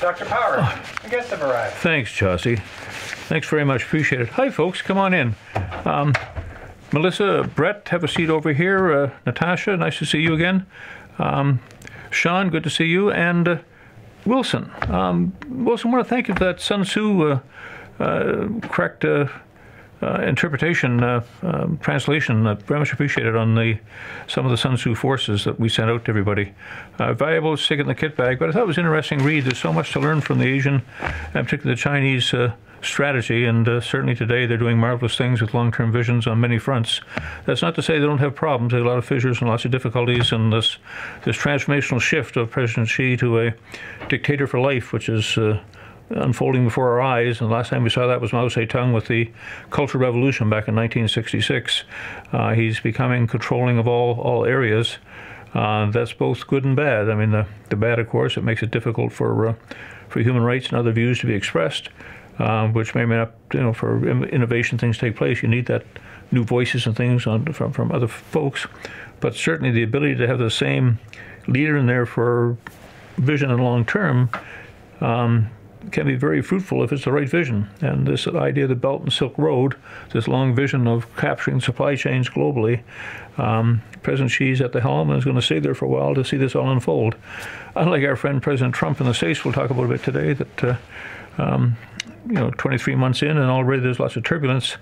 Dr. Power, the guests have arrived. Thanks, Chauncey. Thanks very much. Appreciate it. Hi, folks. Come on in. Melissa, Brett, have a seat over here. Natasha, nice to see you again. Sean, good to see you. And Wilson. Wilson, I want to thank you for that Sun Tzu correct interpretation, translation. Very much appreciated on some of the Sun Tzu forces that we sent out to everybody. Valuable, stick it in the kit bag, but I thought it was an interesting read. There's so much to learn from the Asian, and particularly the Chinese strategy, and certainly today they're doing marvelous things with long-term visions on many fronts. That's not to say they don't have problems. They have a lot of fissures and lots of difficulties, and this transformational shift of President Xi to a dictator for life, which is unfolding before our eyes. And the last time we saw that was Mao Zedong with the Cultural Revolution back in 1966. He's becoming controlling of all areas. That's both good and bad. I mean, the bad, of course, it makes it difficult for human rights and other views to be expressed, which may not, for innovation things take place. You need that new voices and things from other folks. But certainly the ability to have the same leader in there for vision and long term can be very fruitful if it's the right vision. And this idea of the Belt and Silk Road, this long vision of capturing supply chains globally, President Xi's at the helm and is going to stay there for a while to see this all unfold. Unlike our friend President Trump in the States, we'll talk about a bit today, that 23 months in and already there's lots of turbulence,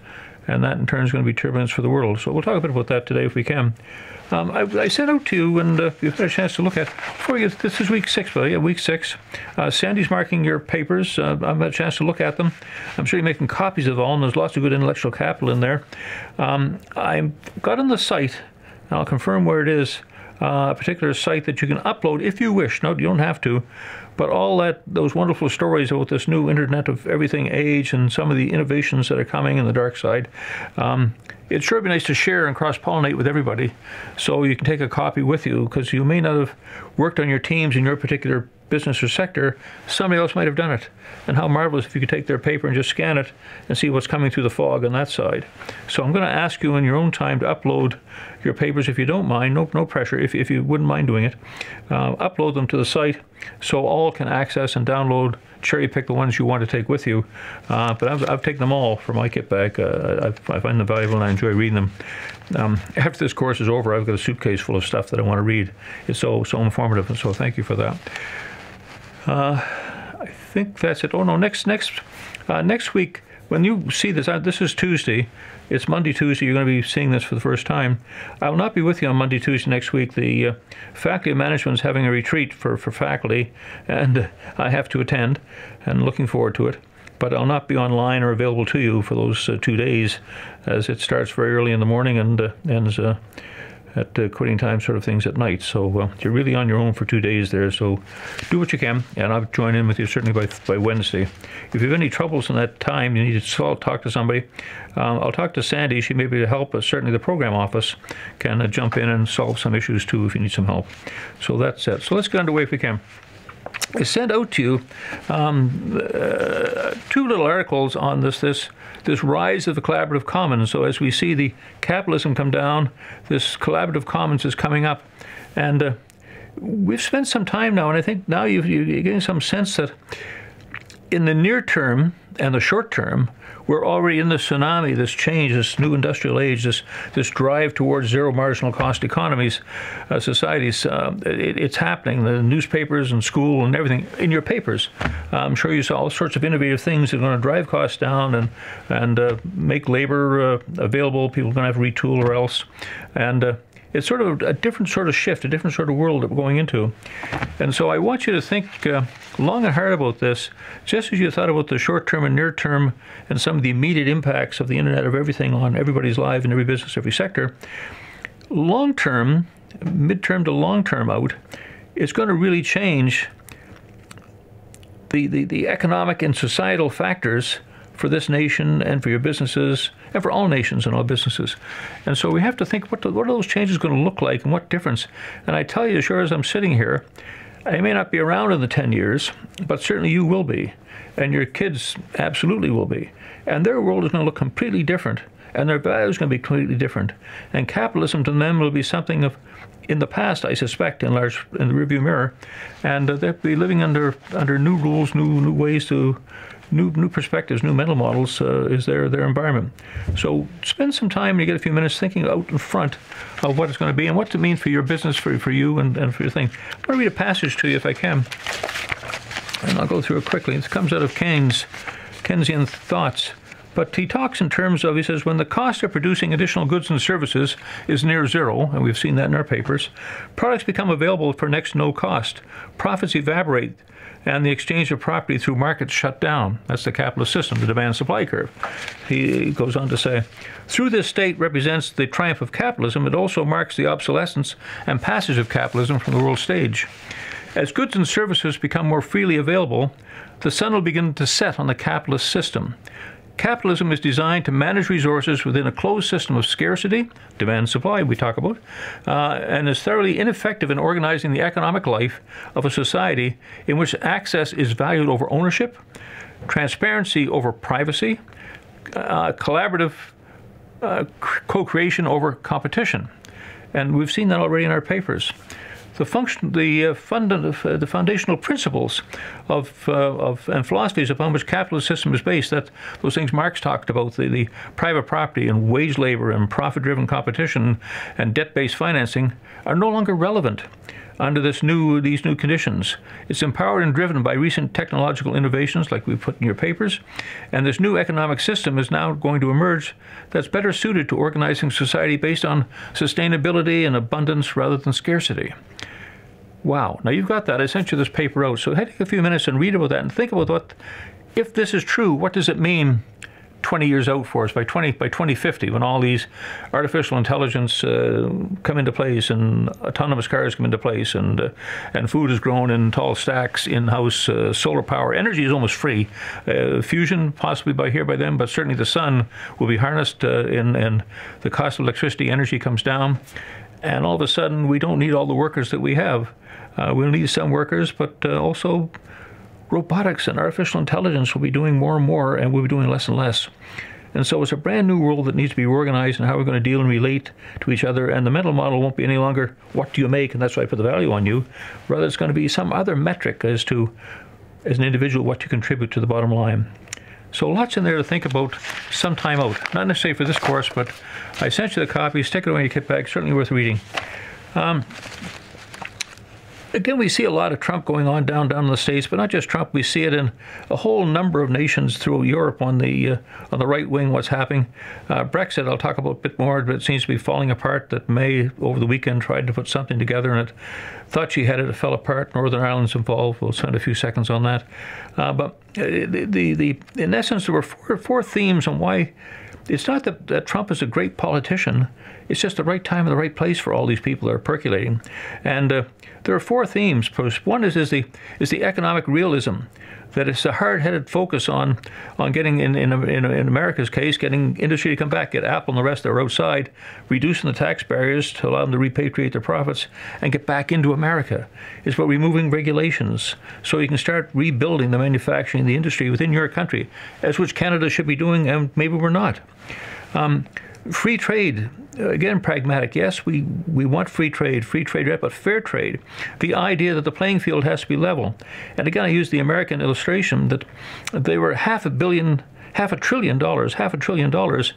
and that in turn is going to be turbulence for the world. So we'll talk a bit about that today if we can. I sent out to you, and you've had a chance to look at, before you, this is week 6, but yeah, week 6. Sandy's marking your papers. I've had a chance to look at them. I'm sure you're making copies of all, and there's lots of good intellectual capital in there. I got on the site, and I'll confirm where it is, a particular site that you can upload if you wish. No, you don't have to. But all those wonderful stories about this new Internet of Everything age and some of the innovations that are coming in the dark side, it'd sure be nice to share and cross-pollinate with everybody, so you can take a copy with you, because you may not have worked on your teams in your particular business or sector. Somebody else might have done it. And how marvelous if you could take their paper and just scan it and see what's coming through the fog on that side. So I'm going to ask you in your own time to upload your papers if you don't mind. No pressure, if you wouldn't mind doing it. Upload them to the site so all can access and download, cherry pick the ones you want to take with you. But I've taken them all for my kit bag. I find them valuable and I enjoy reading them. After this course is over, I've got a suitcase full of stuff that I want to read. It's so informative, and so thank you for that. I think that's it. Oh no, next week, when you see this, this is Tuesday. It's Monday, Tuesday. You're going to be seeing this for the first time. I will not be with you on Monday, Tuesday next week. The Faculty of Management is having a retreat for faculty, and I have to attend, and looking forward to it. But I'll not be online or available to you for those 2 days, as it starts very early in the morning and ends at quitting time sort of things at night. So you're really on your own for 2 days there, so do what you can, and I'll join in with you certainly by Wednesday. If you have any troubles in that time, you need to talk to somebody, I'll talk to Sandy. She may be able to help, but certainly the program office can jump in and solve some issues too if you need some help. So that's it. So let's get underway if we can. I sent out to you 2 little articles on this rise of the collaborative commons. So as we see the capitalism come down, this collaborative commons is coming up. And we've spent some time now, and I think now you're getting some sense that in the near term and the short term, we're already in this tsunami, this change, this new industrial age, this drive towards zero marginal cost economies, societies. It's happening. The newspapers and school and everything in your papers. I'm sure you saw all sorts of innovative things that are going to drive costs down and make labor available. People are going to have to retool or else. And it's sort of a different sort of shift, a different sort of world that we're going into. And so I want you to think long and hard about this, just as you thought about the short term and near term and some of the immediate impacts of the Internet of Everything on everybody's life and every business, every sector. Long term, mid-term to long term out, it's going to really change the economic and societal factors for this nation and for your businesses and for all nations and all businesses. And so we have to think, what are those changes going to look like and what difference? And I tell you, as sure as I'm sitting here, I may not be around in the 10 years, but certainly you will be. And your kids absolutely will be. And their world is going to look completely different. And their values are going to be completely different. And capitalism to them will be something of in the past, I suspect, in the rearview mirror, and they'll be living under new rules, new ways to, new perspectives, new mental models is their environment. So spend some time when you get a few minutes thinking out in front of what it's going to be and what it means for your business, for you, and for your thing. I'm going to read a passage to you if I can, and I'll go through it quickly. It comes out of Keynesian thoughts. But he talks in terms of, he says, when the cost of producing additional goods and services is near zero, and we've seen that in our papers, products become available for next to no cost. Profits evaporate, and the exchange of property through markets shut down. That's the capitalist system, the demand-supply curve. He goes on to say, through this state represents the triumph of capitalism, it also marks the obsolescence and passage of capitalism from the world stage. As goods and services become more freely available, the sun will begin to set on the capitalist system. Capitalism is designed to manage resources within a closed system of scarcity, demand and supply we talk about, and is thoroughly ineffective in organizing the economic life of a society in which access is valued over ownership, transparency over privacy, collaborative co-creation over competition. And we've seen that already in our papers. The foundational principles of and philosophies upon which capitalist system is based, that those things Marx talked about, the private property and wage labor and profit-driven competition and debt-based financing, are no longer relevant under these new conditions. It's empowered and driven by recent technological innovations, like we put in your papers, and this new economic system is now going to emerge that's better suited to organizing society based on sustainability and abundance rather than scarcity. Wow. Now you've got that. I sent you this paper out. So take a few minutes and read about that and think about what, if this is true, what does it mean 20 years out for us by 2050, when all these artificial intelligence come into place and autonomous cars come into place and food is grown in tall stacks, in-house solar power. Energy is almost free. Fusion possibly by then, but certainly the sun will be harnessed and the cost of electricity, energy comes down. And all of a sudden, we don't need all the workers that we have. We'll need some workers, but also robotics and artificial intelligence will be doing more and more, and we'll be doing less and less. And so it's a brand new world that needs to be organized and how we're going to deal and relate to each other. And the mental model won't be any longer, what do you make, and that's why I put the value on you. Rather, it's going to be some other metric as to, as an individual, what you contribute to the bottom line. So lots in there to think about some time out. Not necessarily for this course, but I sent you the copy. Stick it away in your kit bag. Certainly worth reading. Again, we see a lot of Trump going on down in the States, but not just Trump. We see it in a whole number of nations through Europe on the right wing, what's happening. Brexit, I'll talk about a bit more, but it seems to be falling apart. That May, over the weekend, tried to put something together, and it thought she had it. It fell apart. Northern Ireland's involved. We'll spend a few seconds on that. But in essence, there were four themes on why. It's not that Trump is a great politician. It's just the right time and the right place for all these people that are percolating. And there are four themes. One is the economic realism, that it's a hard-headed focus on getting, in America's case, getting industry to come back, get Apple and the rest that are outside, reducing the tax barriers to allow them to repatriate their profits and get back into America. It's about removing regulations so you can start rebuilding the manufacturing, the industry within your country, as which Canada should be doing, and maybe we're not. Free trade, again, pragmatic. Yes, we want free trade, but fair trade. The idea that the playing field has to be level. And again, I use the American illustration that they were half a trillion dollars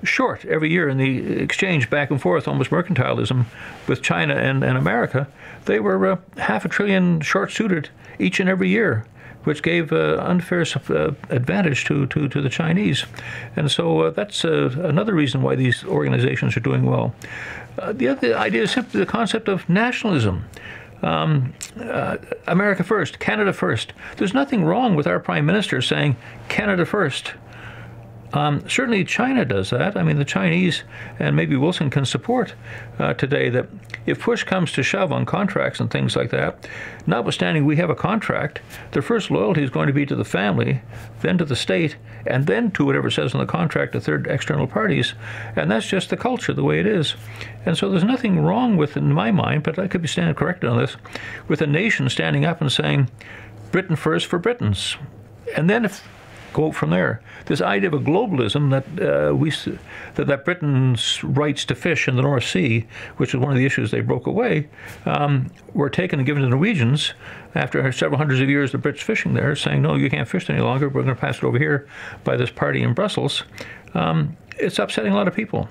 short every year in the exchange back and forth, almost mercantilism with China and America. They were $500 billion short-suited each and every year, which gave unfair advantage to the Chinese. And so that's another reason why these organizations are doing well. The other idea is simply the concept of nationalism. America first, Canada first. There's nothing wrong with our Prime Minister saying Canada first. Certainly China does that. I mean, the Chinese, and maybe Wilson can support today, that if push comes to shove on contracts and things like that, notwithstanding we have a contract, their first loyalty is going to be to the family, then to the state, and then to whatever says in the contract to third external parties. And that's just the culture, the way it is. And so there's nothing wrong with, in my mind, but I could be standing corrected on this, with a nation standing up and saying, Britain first for Britons. And then if go from there. This idea of a globalism that Britain's rights to fish in the North Sea, which is one of the issues they broke away, were taken and given to the Norwegians after several hundreds of years of Brits fishing there, saying, no, you can't fish any longer, we're going to pass it over here by this party in Brussels. It's upsetting a lot of people.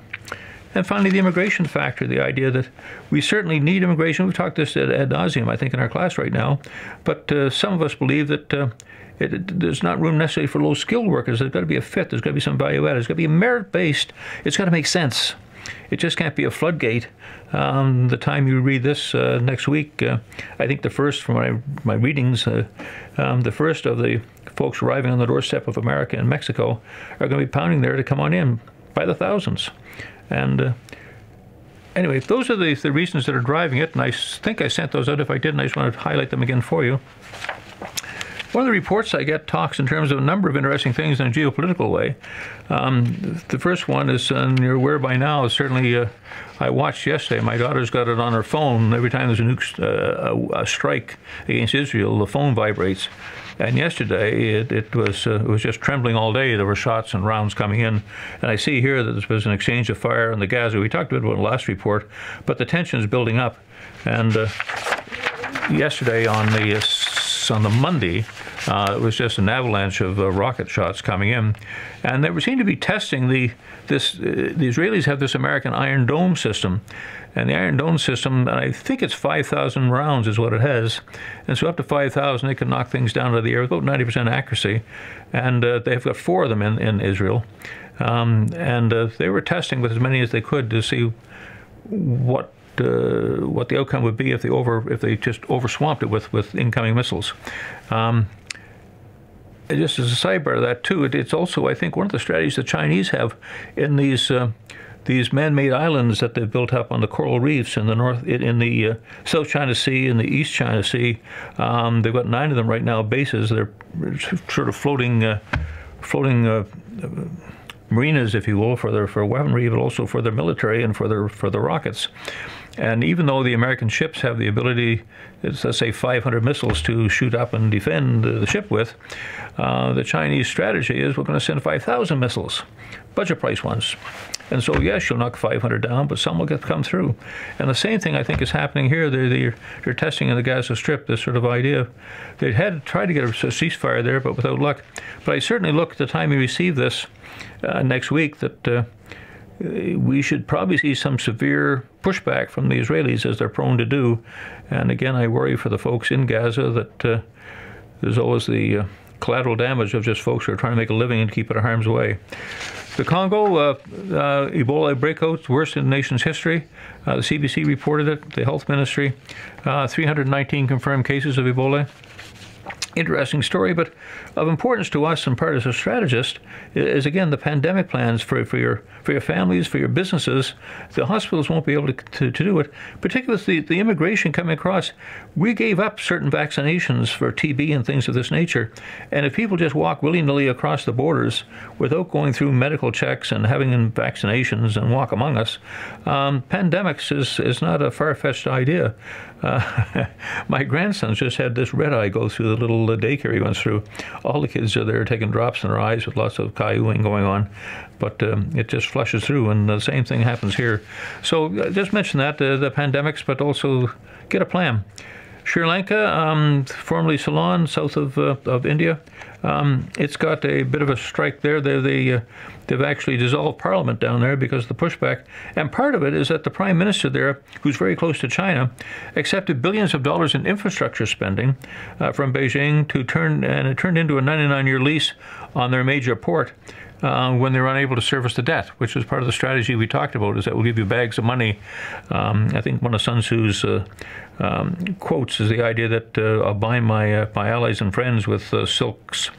And finally, the immigration factor, the idea that we certainly need immigration. We've talked this ad nauseum, I think, in our class right now. But some of us believe that there's not room necessarily for low-skilled workers. There's got to be a fit. There's got to be some value added. There's got to be merit-based. It's got to make sense. It just can't be a floodgate. The time you read this next week, I think the first, from my readings, the first of the folks arriving on the doorstep of America and Mexico are going to be pounding there to come on in by the thousands. And anyway, those are the reasons that are driving it, and I think I sent those out. If I didn't, I just want to highlight them again for you. One of the reports I get talks in terms of a number of interesting things in a geopolitical way. The first one is, and you're aware by now, certainly I watched yesterday. My daughter's got it on her phone. Every time there's a strike against Israel, the phone vibrates. And yesterday, it was just trembling all day. There were shots and rounds coming in. And I see here that there was an exchange of fire in the Gaza. We talked about it in the last report, but the tension is building up. And yesterday on the Monday, it was just an avalanche of rocket shots coming in. And they seem to be testing the Israelis have this American Iron Dome system. And the Iron Dome system, I think it's 5,000 rounds is what it has. And so up to 5,000, they can knock things down to the air with about 90% accuracy. And they've got 4 of them in Israel. And they were testing with as many as they could to see what the outcome would be if they just overswamped it with incoming missiles. Just as a sidebar to that too, it's also, I think, one of the strategies the Chinese have in these man-made islands that they've built up on the coral reefs in the South China Sea and the East China Sea. They've got 9 of them right now, bases. They're sort of floating marinas, if you will, for weaponry, but also for their military and for the rockets. And even though the American ships have the ability, let's say 500 missiles to shoot up and defend the ship with, the Chinese strategy is we're going to send 5,000 missiles, budget price ones. And so, yes, you'll knock 500 down, but some will come through. And the same thing, I think, is happening here. They're testing in the Gaza Strip this sort of idea. They had tried to get a ceasefire there, but without luck. But I certainly look at the time we receive this next week that we should probably see some severe pushback from the Israelis, as they're prone to do. And again, I worry for the folks in Gaza that there's always the collateral damage of just folks who are trying to make a living and keep it out of harm's way. The Congo, Ebola breakouts, worst in the nation's history. The CBC reported it, the health ministry. 319 confirmed cases of Ebola. Interesting story, but of importance to us and part as a strategist is, again, the pandemic plans for your families, for your businesses. The hospitals won't be able to do it, particularly with the immigration coming across. We gave up certain vaccinations for TB and things of this nature, and if people just walk willy-nilly across the borders without going through medical checks and having vaccinations and walk among us, pandemics is not a far-fetched idea. My grandson's just had this red eye go through the little daycare he went through. All the kids are there taking drops in their eyes with lots of cayooing going on, but it just flushes through, and the same thing happens here. So just mention that, the pandemics, but also get a plan. Sri Lanka, formerly Ceylon, south of India, it's got a bit of a strike there. They've actually dissolved parliament down there because of the pushback. And part of it is that the prime minister there, who's very close to China, accepted billions of dollars in infrastructure spending from Beijing and it turned into a 99-year lease on their major port. When they're unable to service the debt, which is part of the strategy we talked about, is that we'll give you bags of money. I think one of Sun Tzu's quotes is the idea that I'll bind my allies and friends with silks,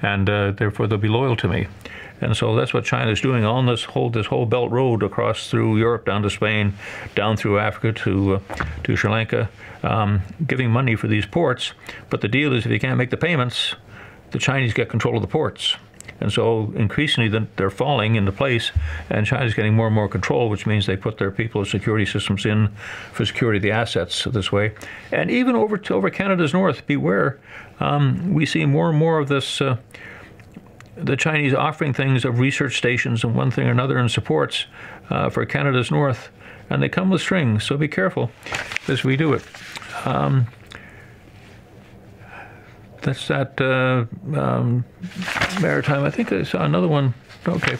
and therefore they'll be loyal to me. And so that's what China's doing on this whole Belt Road across through Europe, down to Spain, down through Africa to Sri Lanka, giving money for these ports. But the deal is if you can't make the payments, the Chinese get control of the ports. And so increasingly they're falling into place, and China's getting more and more control, which means they put their people's security systems in for security of the assets this way. And even over Canada's north, beware, we see more and more of this the Chinese offering things of research stations and one thing or another and supports for Canada's north, and they come with strings, so be careful as we do it. That's that Maritime. I think I saw another one. Okay.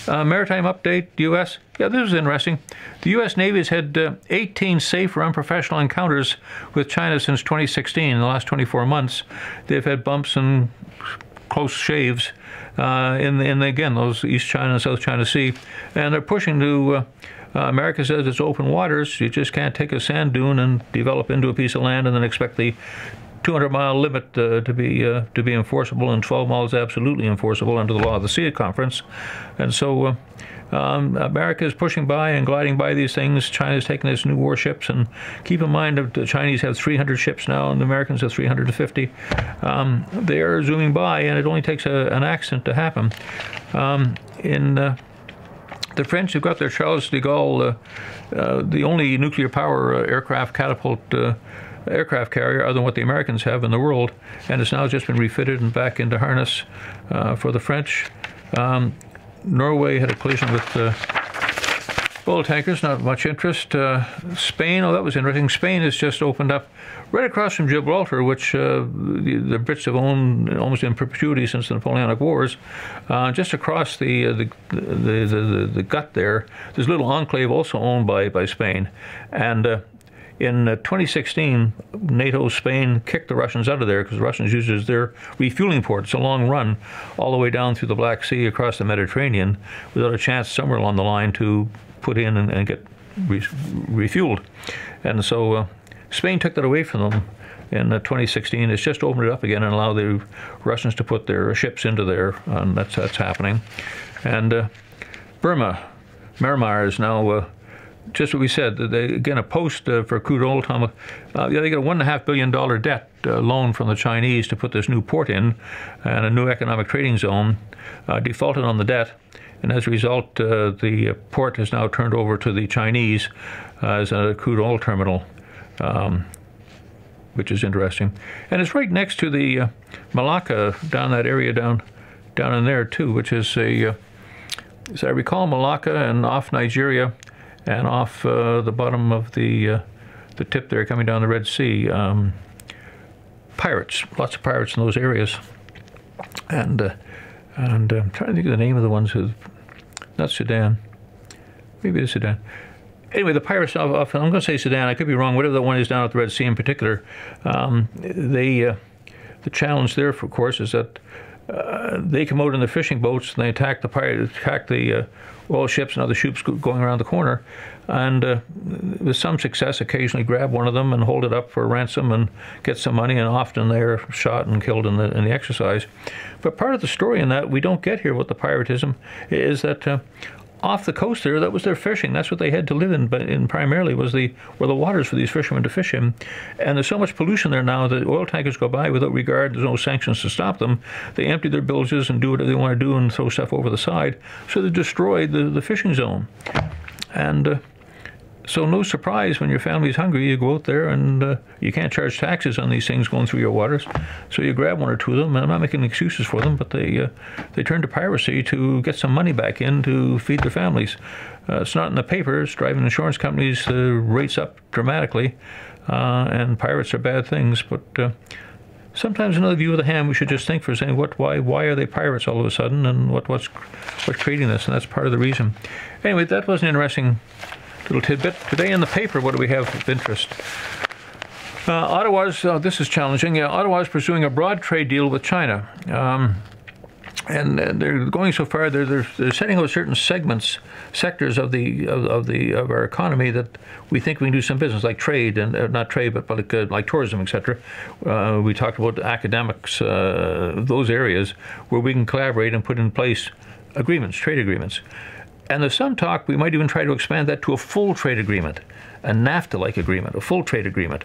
Maritime update, U.S. Yeah, this is interesting. The U.S. Navy has had 18 safe or unprofessional encounters with China since 2016. In the last 24 months, they've had bumps and close shaves in again, those East China and South China Sea. And they're pushing to, America says it's open waters. You just can't take a sand dune and develop into a piece of land and then expect the 200-mile limit to be enforceable, and 12 miles absolutely enforceable under the law of the Sea Conference. And so America is pushing by and gliding by these things. China's taking its new warships, and keep in mind that the Chinese have 300 ships now and the Americans have 350. They are zooming by, and it only takes an accident to happen. The French have got their Charles de Gaulle, the only nuclear power aircraft catapult aircraft carrier other than what the Americans have in the world, and it's now just been refitted and back into harness for the French. Norway had a collision with oil tankers, not much interest. Spain, oh, that was interesting. Spain has just opened up right across from Gibraltar, which the Brits have owned almost in perpetuity since the Napoleonic Wars. Just across the gut there, there's a little enclave also owned by Spain. And in 2016, NATO, Spain kicked the Russians out of there because the Russians used it as their refueling port. It's a long run all the way down through the Black Sea across the Mediterranean without a chance somewhere along the line to put in and get refueled. And so Spain took that away from them in 2016. It's just opened it up again and allowed the Russians to put their ships into there, and that's happening. And Burma, Myanmar is now just what we said. They, again, a post for crude oil. They got a $1.5 billion debt loan from the Chinese to put this new port in and a new economic trading zone. Defaulted on the debt, and as a result, the port is now turned over to the Chinese as a crude oil terminal, which is interesting. And it's right next to the Malacca, down that area down in there too, which is as I recall, Malacca and off Nigeria, and off the bottom of the tip there coming down the Red Sea. Pirates, lots of pirates in those areas. And I'm trying to think of the name of the ones who, not Sudan, maybe it's Sudan. Anyway, the pirates off, I'm going to say Sudan, I could be wrong, whatever the one is down at the Red Sea in particular, the challenge there, of course, is that they come out in the fishing boats and they attack the oil ships and other ships going around the corner, and with some success occasionally grab one of them and hold it up for ransom and get some money, and often they're shot and killed in the exercise. But part of the story in that we don't get here with the piratism is that off the coast there, that was their fishing. That's what they had to live in, but primarily were the waters for these fishermen to fish in. And there's so much pollution there now that oil tankers go by without regard. There's no sanctions to stop them. They empty their bilges and do whatever they want to do and throw stuff over the side. So they destroyed the fishing zone. And so no surprise when your family's hungry, you go out there and you can't charge taxes on these things going through your waters. So you grab one or two of them, and I'm not making excuses for them, but they turn to piracy to get some money back in to feed their families. It's not in the paper. It's driving insurance companies' rates up dramatically, and pirates are bad things. But sometimes another view of the hand, we should just think for saying, why are they pirates all of a sudden, and what's creating this? And that's part of the reason. Anyway, that was an interesting little tidbit. Today in the paper, what do we have of interest? Ottawa's, this is challenging. Ottawa's pursuing a broad trade deal with China. And they're going so far, they're setting out certain sectors of our economy that we think we can do some business, like trade, and not trade, but like tourism, etc. We talked about academics, those areas where we can collaborate and put in place agreements, trade agreements. And there's some talk we might even try to expand that to a full trade agreement, a NAFTA-like agreement, a full trade agreement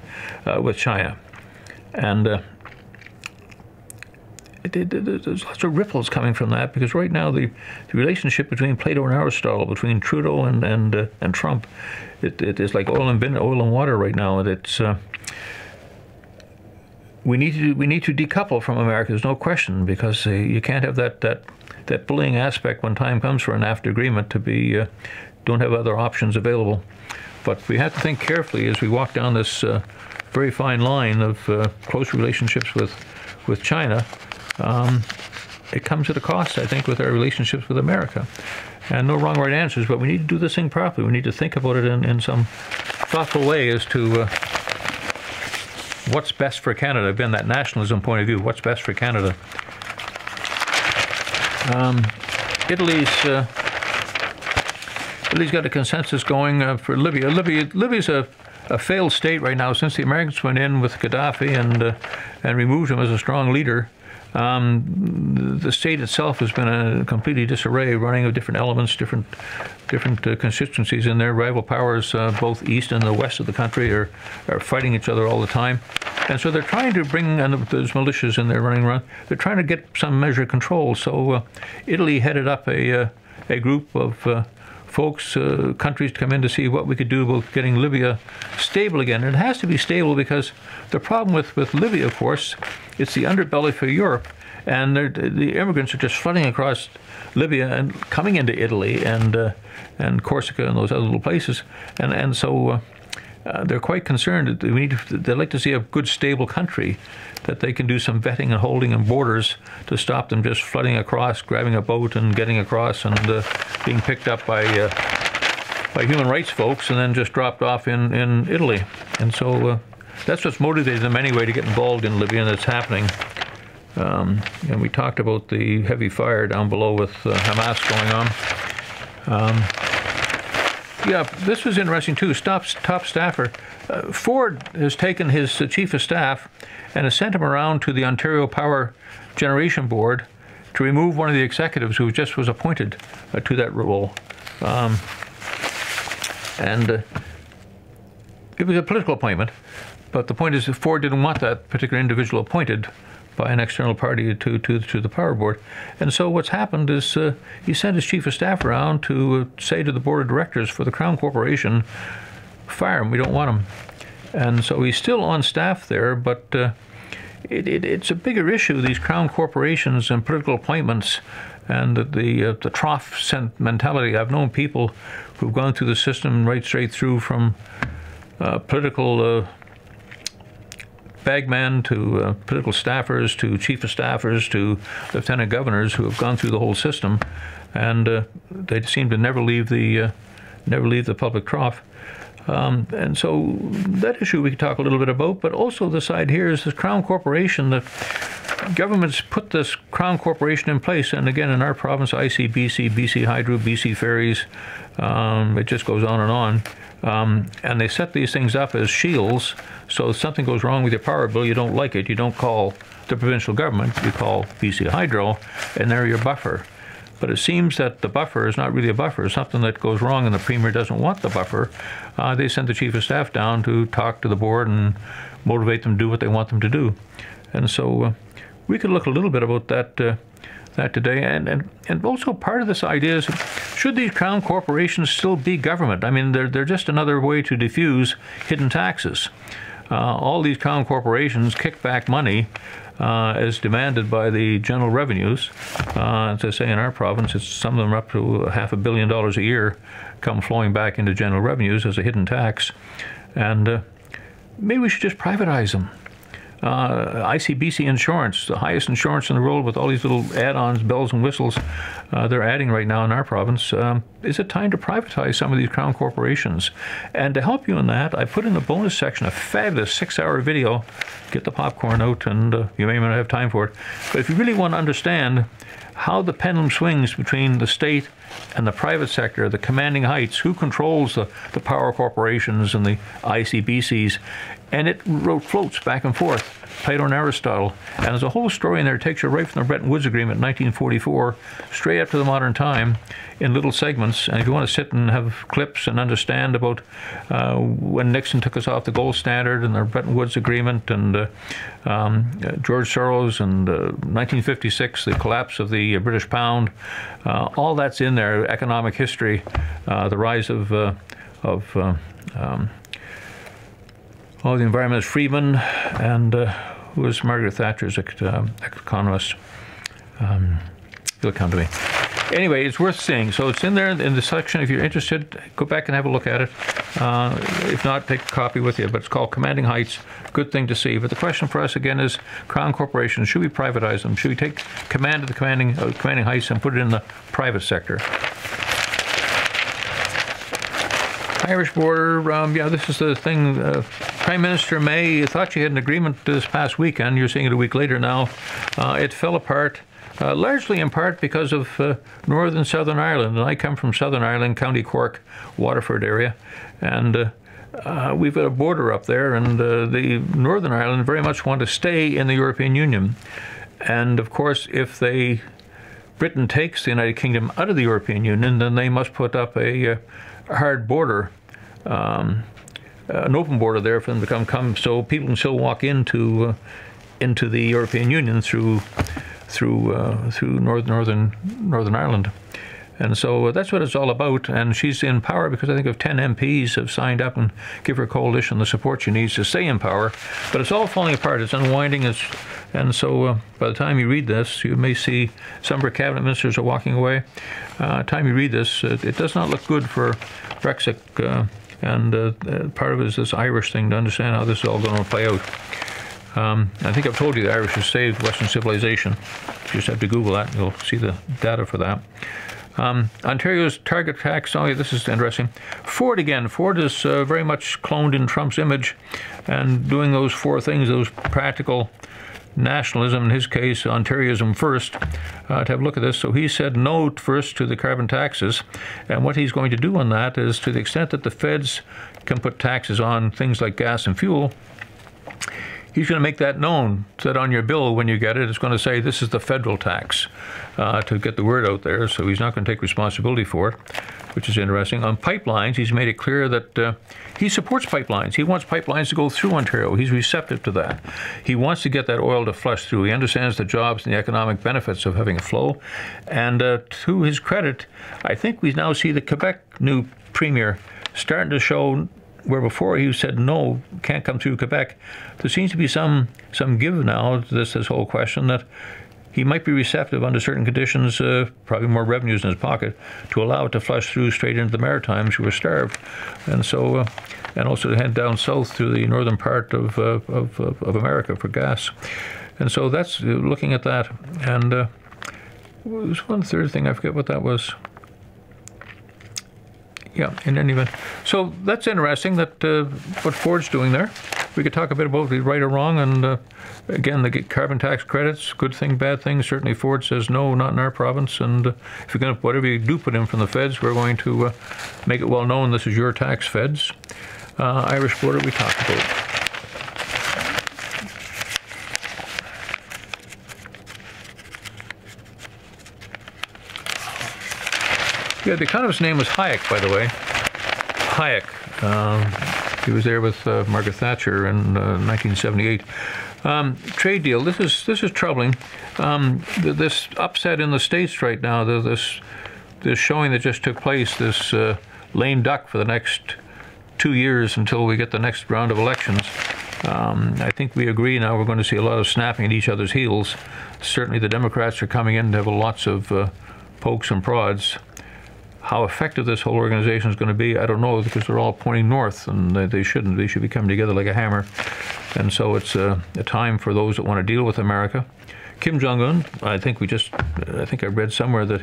with China. And there's lots of ripples coming from that, because right now the relationship between Plato and Aristotle, between Trudeau and Trump, it is like oil and water right now, and it's we need to decouple from America. There's no question, because you can't have that bullying aspect when time comes for a NAFTA agreement to be don't have other options available. But we have to think carefully as we walk down this very fine line of close relationships with China. It comes at a cost, I think, with our relationships with America. And no wrong or right answers, but we need to do this thing properly. We need to think about it in some thoughtful way as to what's best for Canada. Again, that nationalism point of view, what's best for Canada. Italy's got a consensus going for Libya. Libya's a failed state right now since the Americans went in with Gaddafi and removed him as a strong leader. The state itself has been a completely disarray, running of different elements, different constituencies in there. Rival powers, both east and the west of the country, are fighting each other all the time. And so they're trying to bring, and there's militias in there running around, they're trying to get some measure of control. So Italy headed up a group of folks, countries to come in to see what we could do about getting Libya stable again. And it has to be stable because the problem with Libya, of course, it's the underbelly for Europe, and the immigrants are just flooding across Libya and coming into Italy and Corsica and those other little places, and so they're quite concerned that they'd like to see a good, stable country that they can do some vetting and holding and borders to stop them just flooding across, grabbing a boat and getting across and being picked up by human rights folks and then just dropped off in Italy. And so that's what's motivated them anyway to get involved in Libya, and it's happening. And we talked about the heavy fire down below with Hamas going on. Yeah, this was interesting too. Top staffer. Ford has taken his chief of staff and has sent him around to the Ontario Power Generation Board to remove one of the executives who just was appointed to that role. And it was a political appointment, but the point is that Ford didn't want that particular individual appointed by an external party to the power board. And so what's happened is he sent his chief of staff around to say to the board of directors for the Crown Corporation, fire him, we don't want him. And so he's still on staff there, but it's a bigger issue, these Crown corporations and political appointments and the trough mentality. I've known people who've gone through the system right straight through from political bagman to political staffers to chief of staffers to lieutenant governors who have gone through the whole system, and they seem to never leave the public trough. And so that issue we could talk a little bit about, but also the side here is the Crown Corporation. The government's put this Crown Corporation in place, and again in our province, ICBC, BC Hydro, BC Ferries, it just goes on and on. And they set these things up as shields, so if something goes wrong with your power bill, you don't like it, you don't call the provincial government, you call BC Hydro, and they're your buffer. But it seems that the buffer is not really a buffer. It's something that goes wrong and the Premier doesn't want the buffer. They send the Chief of Staff down to talk to the board and motivate them to do what they want them to do. And so we could look a little bit about that today. And also part of this idea is, should these Crown corporations still be government? I mean, they're just another way to diffuse hidden taxes. All these Crown corporations kick back money as demanded by the general revenues. As I say, in our province, some of them are up to $500 million a year come flowing back into general revenues as a hidden tax. And maybe we should just privatize them. ICBC insurance, the highest insurance in the world, with all these little add-ons, bells and whistles they're adding right now in our province. Is it time to privatize some of these Crown corporations? And to help you in that, I put in the bonus section a fabulous 6-hour video. Get the popcorn out, and you may not have time for it. But if you really want to understand how the pendulum swings between the state and the private sector, the commanding heights, who controls the power corporations and the ICBCs, and it floats back and forth, Plato and Aristotle. And there's a whole story in there. It takes you right from the Bretton Woods Agreement in 1944 straight up to the modern time in little segments. And if you want to sit and have clips and understand about when Nixon took us off the gold standard and the Bretton Woods Agreement and George Soros and 1956, the collapse of the British pound, all that's in there, economic history, the rise of the environmentalist Friedman, and who was Margaret Thatcher's economist. He'll come to me. Anyway, it's worth seeing. So it's in there in the section. If you're interested, go back and have a look at it. If not, take a copy with you. But it's called Commanding Heights. Good thing to see. But the question for us again is: Crown corporations, should we privatize them? Should we take command of the commanding heights and put it in the private sector? Irish border. Yeah, this is the thing. Prime Minister May thought she had an agreement this past weekend. You're seeing it a week later now. It fell apart. Largely in part because of northern Southern Ireland. And I come from Southern Ireland, County Cork, Waterford area. And we've got a border up there, and the Northern Ireland very much want to stay in the European Union. And of course, if Britain takes the United Kingdom out of the European Union, then they must put up a hard border, an open border there for them to come so people can still walk into the European Union through Northern Ireland. And so that's what it's all about. And she's in power because I think of 10 MPs have signed up and give her coalition the support she needs to stay in power. But it's all falling apart. It's unwinding. And so by the time you read this, you may see some of her cabinet ministers are walking away. By the time you read this, it does not look good for Brexit. And part of it is this Irish thing to understand how this is all going to play out. I think I've told you the Irish have saved Western civilization. You just have to Google that and you'll see the data for that. Ontario's target tax, oh yeah, this is interesting. Ford again. Ford is very much cloned in Trump's image and doing those four things, those practical nationalism, in his case, Ontarioism first, to have a look at this. So he said no first to the carbon taxes. And what he's going to do on that is, to the extent that the feds can put taxes on things like gas and fuel, he's going to make that known, so that on your bill when you get it, it's going to say this is the federal tax, to get the word out there. So he's not going to take responsibility for it, which is interesting. On pipelines, he's made it clear that he supports pipelines. He wants pipelines to go through Ontario. He's receptive to that. He wants to get that oil to flush through. He understands the jobs and the economic benefits of having a flow. And to his credit, I think we now see the Quebec new premier starting to show, where before he said no, can't come through Quebec, there seems to be some give now to this whole question that he might be receptive under certain conditions, probably more revenues in his pocket, to allow it to flush through straight into the Maritimes, who are starved, and so and also to head down south to the northern part of America for gas, and so that's looking at that. And there was one third thing, I forget what that was. Yeah, in any event. So that's interesting, that what Ford's doing there. We could talk a bit about the right or wrong, and again, the carbon tax credits, good thing, bad thing. Certainly Ford says no, not in our province, and if you're going to, whatever you do put in from the feds, we're going to make it well known this is your tax, feds. Irish border we talked about. Yeah, the economist's name was Hayek, by the way. Hayek. He was there with Margaret Thatcher in 1978. Trade deal. This is troubling. This upset in the States right now. This showing that just took place. This lame duck for the next 2 years until we get the next round of elections. I think we agree now we're going to see a lot of snapping at each other's heels. Certainly the Democrats are coming in to have lots of pokes and prods. How effective this whole organization is going to be, I don't know, because they're all pointing north, and they shouldn't. They should be coming together like a hammer. And so it's a time for those that want to deal with America. Kim Jong-un, I think I read somewhere that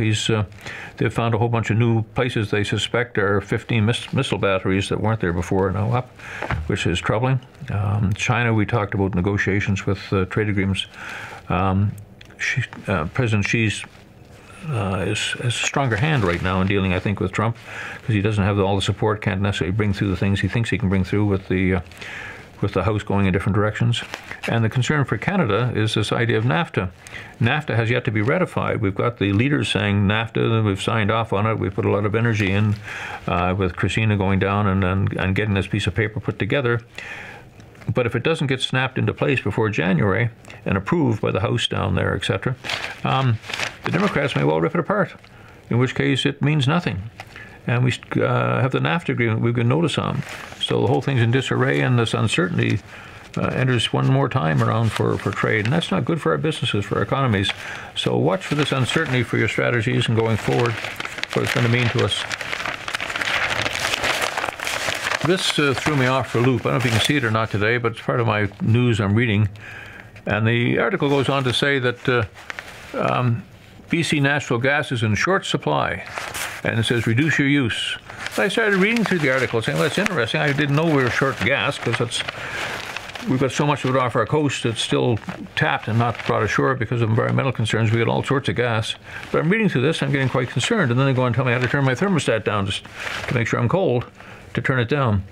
they've found a whole bunch of new places they suspect are 15 missile batteries that weren't there before now up, which is troubling. China, we talked about negotiations with trade agreements. President Xi's has a stronger hand right now in dealing, I think, with Trump, because he doesn't have all the support, can't necessarily bring through the things he thinks he can bring through with the House going in different directions. And the concern for Canada is this idea of NAFTA. NAFTA has yet to be ratified. We've got the leaders saying NAFTA, we've signed off on it, we've put a lot of energy in, with Christina going down and getting this piece of paper put together. But if it doesn't get snapped into place before January and approved by the House down there, etc., the Democrats may well rip it apart, in which case it means nothing. And we have the NAFTA agreement we've got notice on. So the whole thing's in disarray, and this uncertainty enters one more time around for trade, and that's not good for our businesses, for our economies. So watch for this uncertainty for your strategies and going forward, what it's going to mean to us. This threw me off for a loop. I don't know if you can see it or not today, but it's part of my news I'm reading. And the article goes on to say that BC natural gas is in short supply, and it says reduce your use. I started reading through the article saying, well, that's interesting. I didn't know we were short gas because we've got so much of it off our coast that's still tapped and not brought ashore because of environmental concerns. We get all sorts of gas. But I'm reading through this, I'm getting quite concerned. And then they go and tell me I have to turn my thermostat down just to make sure I'm cold, to turn it down.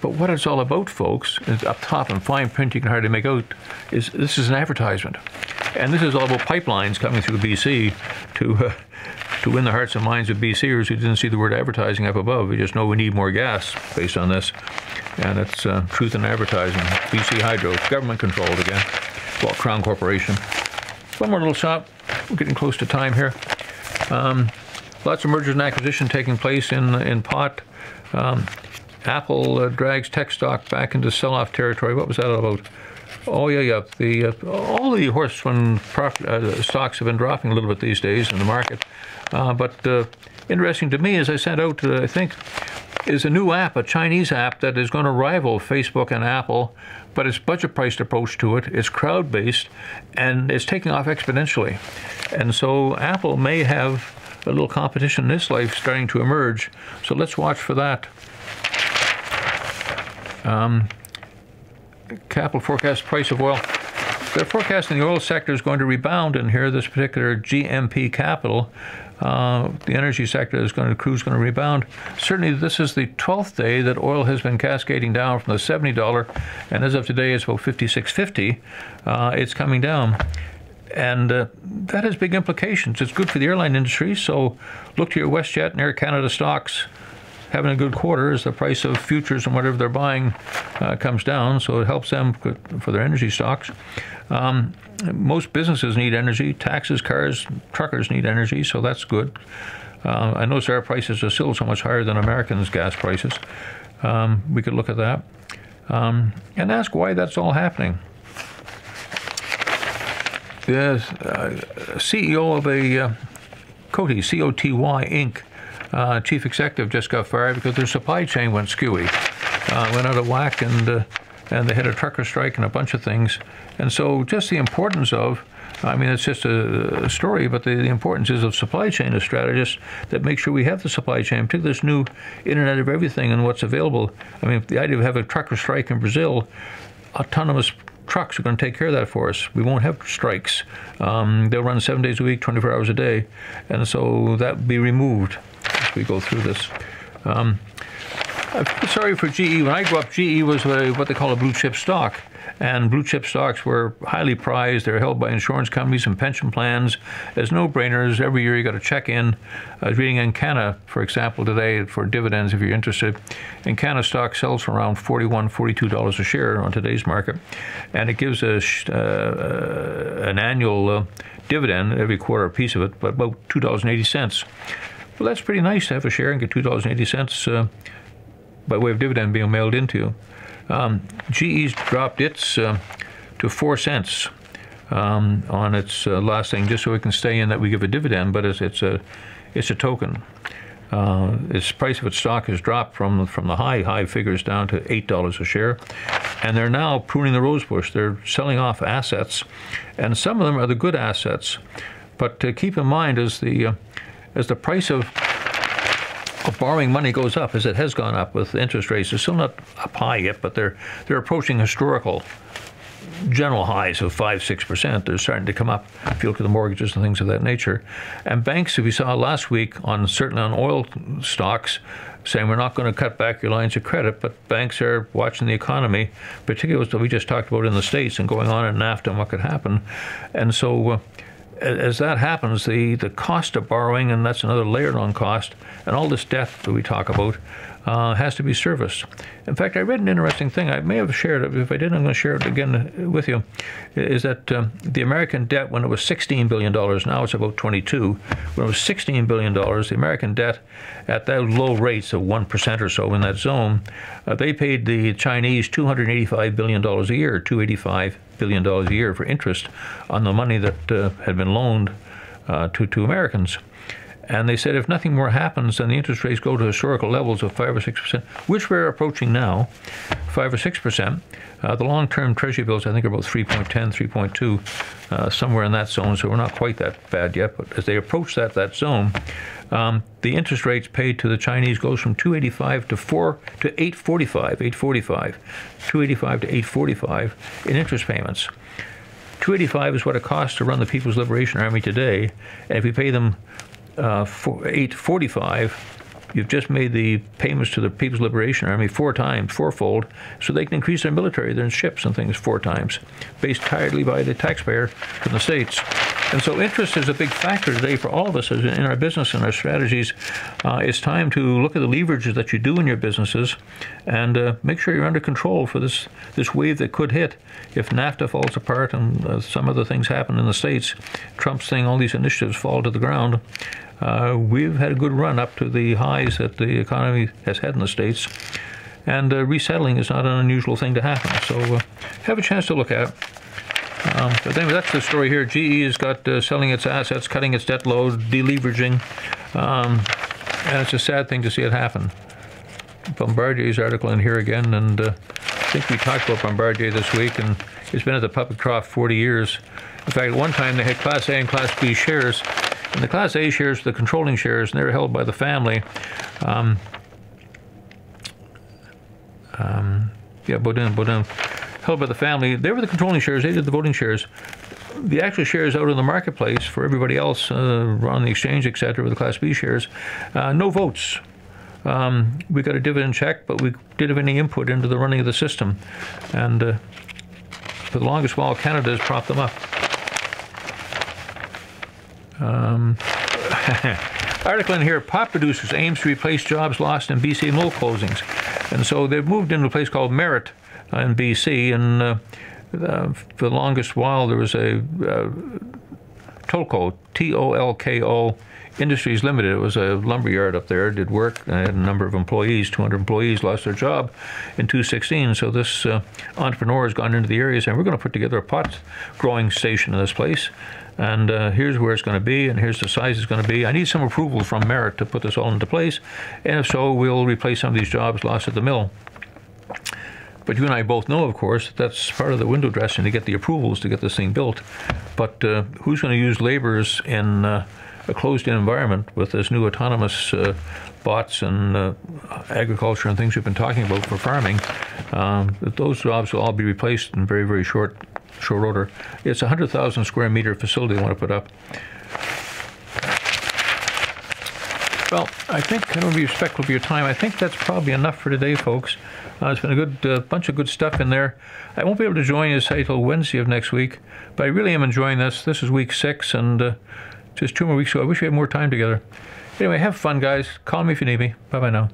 But what it's all about, folks, is up top in fine print you can hardly make out, is this is an advertisement. And this is all about pipelines coming through BC to win the hearts and minds of BCers who didn't see the word advertising up above. We just know we need more gas based on this. And it's truth in advertising. BC Hydro, government controlled again. Well, Crown Corporation. One more little shot. We're getting close to time here. Lots of mergers and acquisition taking place in pot. Apple drags tech stock back into sell-off territory. What was that all about? Oh, yeah. All the horse-run stocks have been dropping a little bit these days in the market. But interesting to me, as I sent out, I think, is a new app, a Chinese app that is going to rival Facebook and Apple, but it's budget-priced approach to it. It's crowd-based, and it's taking off exponentially. And so Apple may have a little competition in this life starting to emerge. So let's watch for that. Capital forecast price of oil. They're forecasting the oil sector is going to rebound in here, this particular GMP Capital. The energy sector is going to rebound. Certainly, this is the 12th day that oil has been cascading down from the $70, and as of today, it's about $56.50. It's coming down. And that has big implications. It's good for the airline industry, so look to your WestJet and Air Canada stocks having a good quarter as the price of futures and whatever they're buying comes down, so it helps them for their energy stocks. Most businesses need energy. Taxis, cars, truckers need energy, so that's good. I notice our prices are still so much higher than Americans' gas prices. We could look at that and ask why that's all happening. The CEO of a Coty, C-O-T-Y, Inc., chief executive just got fired because their supply chain went skewy, went out of whack, and they had a trucker strike and a bunch of things. And so just the importance of, I mean, it's just a story, but the importance is of supply chain as strategists that make sure we have the supply chain, particularly this new Internet of Everything and what's available. I mean, the idea of having a trucker strike in Brazil, autonomous trucks are going to take care of that for us. We won't have strikes. They'll run 7 days a week, 24 hours a day, and so that will be removed as we go through this. I'm sorry for GE. When I grew up, GE was what they call a blue chip stock. And blue chip stocks were highly prized. They're held by insurance companies and pension plans as no-brainers. Every year you got to check in. I was reading Encana, for example, today for dividends, if you're interested. Encana stock sells for around $41, $42 a share on today's market. And it gives an annual dividend, every quarter a piece of it, but about $2.80. Well, that's pretty nice to have a share and get $2.80 by way of dividend being mailed into you. GE's dropped its to 4 cents on its last thing, just so we can stay in that we give a dividend, but it's a token. Its price of its stock has dropped from the high figures down to $8 a share, and they're now pruning the rosebush. They're selling off assets, and some of them are the good assets. But keep in mind, as the price of borrowing money goes up, as it has gone up with interest rates, they're still not up high yet, but they're approaching historical general highs of 5-6%. They're starting to come up if you look at the mortgages and things of that nature. And banks, if you saw last week, certainly on oil stocks, saying we're not going to cut back your lines of credit, but banks are watching the economy, particularly what we just talked about in the States and going on in NAFTA and what could happen. And so as that happens, the cost of borrowing, and that's another layered on cost, and all this debt that we talk about, has to be serviced. In fact, I read an interesting thing. I may have shared it. If I didn't, I'm going to share it again with you. Is that the American debt, when it was $16 billion, now it's about 22. When it was $16 billion, the American debt at those low rates of 1% or so in that zone, they paid the Chinese $285 billion a year, $285 billion a year for interest on the money that had been loaned to Americans. And they said if nothing more happens, then the interest rates go to historical levels of 5 or 6%, which we're approaching now, 5 or 6%. The long-term Treasury bills, I think, are about 3.10, 3.2, somewhere in that zone. So we're not quite that bad yet. But as they approach that zone, the interest rates paid to the Chinese goes from 285 to 845, 285 to 845 in interest payments. 285 is what it costs to run the People's Liberation Army today, and if we pay them 845, you've just made the payments to the People's Liberation Army fourfold, so they can increase their military, their ships and things 4 times, based entirely by the taxpayer from the States. And so interest is a big factor today for all of us in our business and our strategies. It's time to look at the leverages that you do in your businesses and make sure you're under control for this wave that could hit if NAFTA falls apart and some other things happen in the States. Trump's thing, all these initiatives fall to the ground. We've had a good run up to the highs that the economy has had in the States, and resettling is not an unusual thing to happen. So have a chance to look at it. But anyway, that's the story here. GE has got selling its assets, cutting its debt load, deleveraging, and it's a sad thing to see it happen. Bombardier's article in here again, and I think we talked about Bombardier this week, and it's been at the public trough 40 years. In fact, at one time they had Class A and Class B shares, and the Class A shares were the controlling shares, and they were held by the family. Baudin. Held by the family. They were the controlling shares. They did the voting shares. The actual shares out in the marketplace for everybody else on the exchange, etc., with the Class B shares, no votes. We got a dividend check, but we didn't have any input into the running of the system. And for the longest while, Canada has propped them up. Article in here, pot producers aims to replace jobs lost in BC mill closings. And so they've moved into a place called Merit in BC, and for the longest while there was a Tolko, T-O-L-K-O, Industries Limited. It was a lumber yard up there, did work, and had a number of employees. 200 employees lost their job in 2016. So this entrepreneur has gone into the areas, and we're going to put together a pot growing station in this place. And here's where it's going to be, and here's the size it's going to be. I need some approval from Merit to put this all into place, and if so, we'll replace some of these jobs lost at the mill. But you and I both know, of course, that that's part of the window dressing to get the approvals to get this thing built. But who's going to use laborers in a closed-in environment with this new autonomous bots and agriculture and things we've been talking about for farming? Those jobs will all be replaced in very, very short order. It's a 100,000 square meter facility they want to put up. Well, I think, I don't want to be respectful of your time. I think that's probably enough for today, folks. It's been a good bunch of good stuff in there. I won't be able to join you, say, till Wednesday of next week, but I really am enjoying this. This is week 6, and just 2 more weeks ago. I wish we had more time together. Anyway, have fun, guys. Call me if you need me. Bye-bye now.